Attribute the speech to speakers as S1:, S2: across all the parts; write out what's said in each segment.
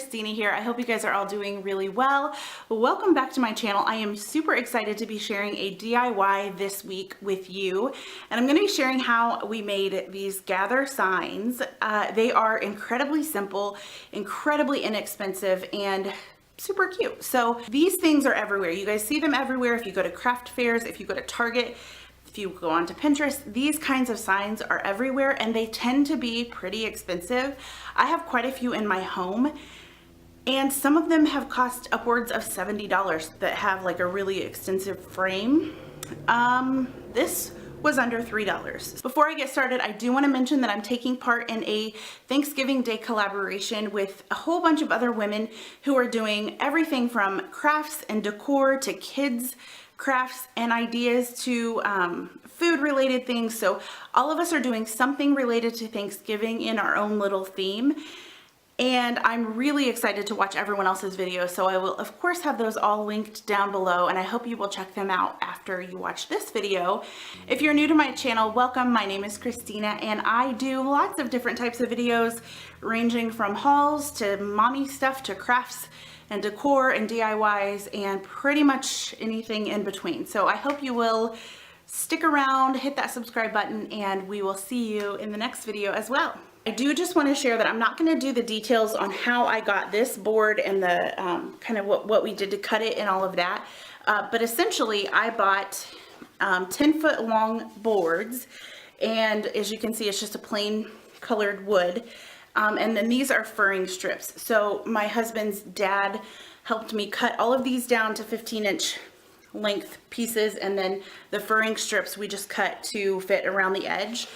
S1: Christina here. I hope you guys are all doing really well. Welcome back to my channel. I am super excited to be sharing a DIY this week with you. And I'm going to be sharing how we made these gather signs. They are incredibly simple, incredibly inexpensive, and super cute. So these things are everywhere. You guys see them everywhere. If you go to craft fairs, if you go to Target, if you go onto Pinterest, these kinds of signs are everywhere and they tend to be pretty expensive. I have quite a few in my home and some of them have cost upwards of $70 that have like a really extensive frame. This was under $3. Before I get started, I do want to mention that I'm taking part in a Thanksgiving Day collaboration with a whole bunch of other women who are doing everything from crafts and decor to kids crafts and ideas to food related things. So all of us are doing something related to Thanksgiving in our own little theme. And I'm really excited to watch everyone else's videos. So I will of course have those all linked down below and I hope you will check them out after you watch this video. If you're new to my channel, welcome. My name is Christina and I do lots of different types of videos ranging from hauls to mommy stuff to crafts and decor and DIYs and pretty much anything in between. So I hope you will stick around, hit that subscribe button, and we will see you in the next video as well. I do just want to share that I'm not going to do the details on how I got this board and the kind of what we did to cut it and all of that. But essentially I bought 10-foot long boards, and as you can see it's just a plain colored wood. And then these are furring strips. So my husband's dad helped me cut all of these down to 15-inch length pieces, and then the furring strips we just cut to fit around the edge.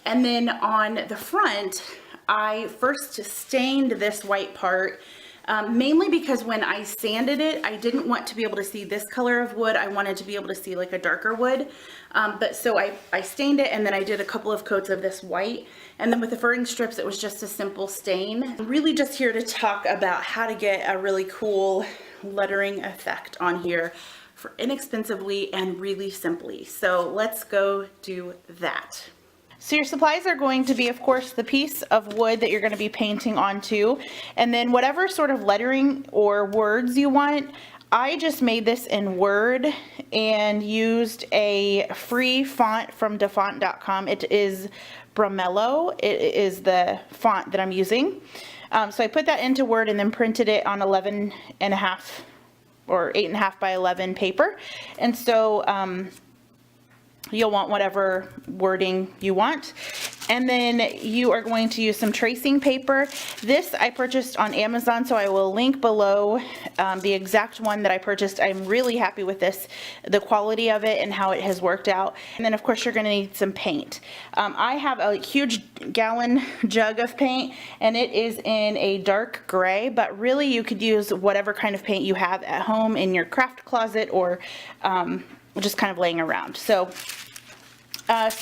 S1: And then on the front, I first stained this white part, mainly because when I sanded it, I didn't want to be able to see this color of wood. I wanted to be able to see like a darker wood. But so I stained it and then I did a couple of coats of this white. And then with the furring strips, it was just a simple stain. I'm really just here to talk about how to get a really cool lettering effect on here for inexpensively and really simply. So let's go do that. So your supplies are going to be, of course, the piece of wood that you're going to be painting onto, and then whatever sort of lettering or words you want. I just made this in Word and used a free font from dafont.com. It is Bramello. It is the font that I'm using. So I put that into Word and then printed it on 11.5 or 8.5 by 11 paper. And so you'll want whatever wording you want. And then you are going to use some tracing paper. This I purchased on Amazon, so I will link below the exact one that I purchased. I'm really happy with this, the quality of it and how it has worked out. And then of course you're going to need some paint. I have a huge gallon jug of paint and it is in a dark gray, but really you could use whatever kind of paint you have at home in your craft closet or just kind of laying around. So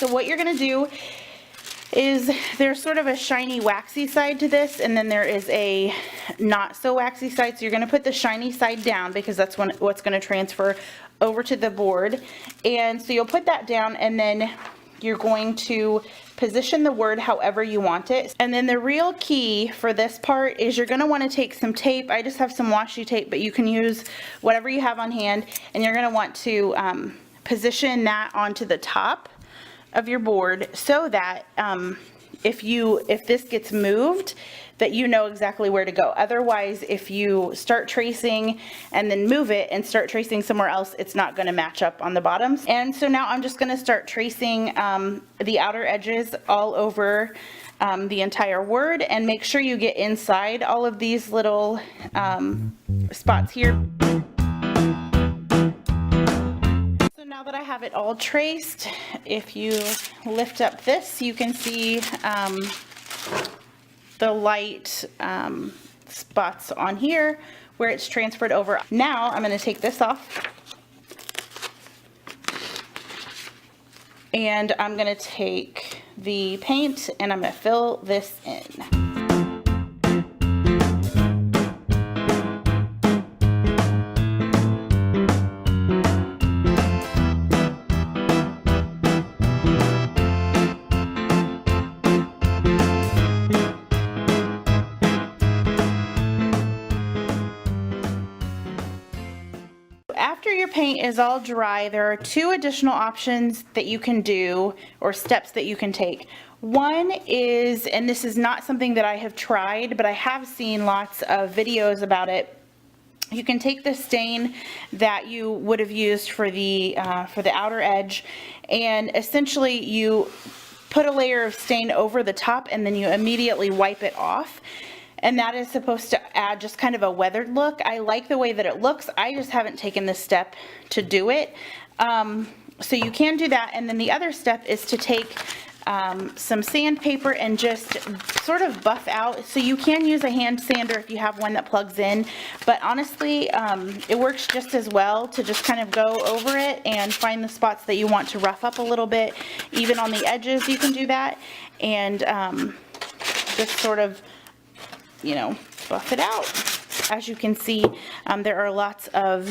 S1: what you're going to do is there's sort of a shiny waxy side to this, and then there is a not so waxy side. So you're going to put the shiny side down because that's what's going to transfer over to the board. And so you'll put that down and then you're going to position the word however you want it. And then the real key for this part is you're going to want to take some tape. I just have some washi tape, but you can use whatever you have on hand, and you're going to want to position that onto the top of your board so that if this gets moved, that you know exactly where to go. Otherwise, if you start tracing and then move it and start tracing somewhere else, it's not going to match up on the bottoms. And so now I'm just going to start tracing the outer edges all over the entire word, and make sure you get inside all of these little spots here. Now that I have it all traced, if you lift up this, you can see the light spots on here where it's transferred over. Now I'm going to take this off and I'm going to take the paint and I'm going to fill this in. your paint is all dry, there are two additional options that you can do, or steps that you can take. One is, and this is not something that I have tried, but I have seen lots of videos about it. You can take the stain that you would have used for the outer edge, and essentially you put a layer of stain over the top and then you immediately wipe it off. And that is supposed to add just kind of a weathered look. I like the way that it looks. I just haven't taken the step to do it. So you can do that. And then the other step is to take some sandpaper and just sort of buff out. So you can use a hand sander if you have one that plugs in, but honestly it works just as well to just kind of go over it and find the spots that you want to rough up a little bit. Even on the edges you can do that, and just sort of, you know, buff it out. As you can see, there are lots of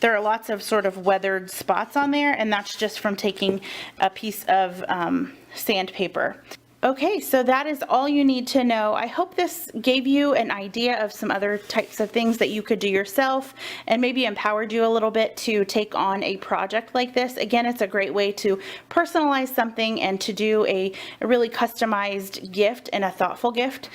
S1: there are lots of sort of weathered spots on there, and that's just from taking a piece of sandpaper. Okay, so that is all you need to know. I hope this gave you an idea of some other types of things that you could do yourself, and maybe empowered you a little bit to take on a project like this. Again, it's a great way to personalize something and to do a really customized gift and a thoughtful gift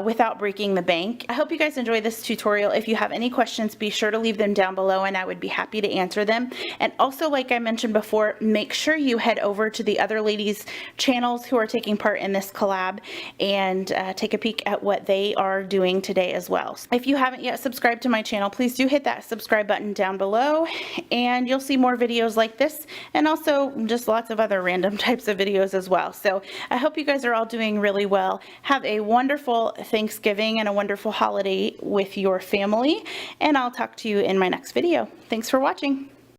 S1: without breaking the bank. I hope you guys enjoyed this tutorial. If you have any questions, be sure to leave them down below and I would be happy to answer them. And also, like I mentioned before, make sure you head over to the other ladies' channels who are taking part in this collab and take a peek at what they are doing today as well. If you haven't yet subscribed to my channel, please do hit that subscribe button down below, and you'll see more videos like this, and also just lots of other random types of videos as well. So I hope you guys are all doing really well. Have a wonderful Thanksgiving and a wonderful holiday with your family, and I'll talk to you in my next video. Thanks for watching.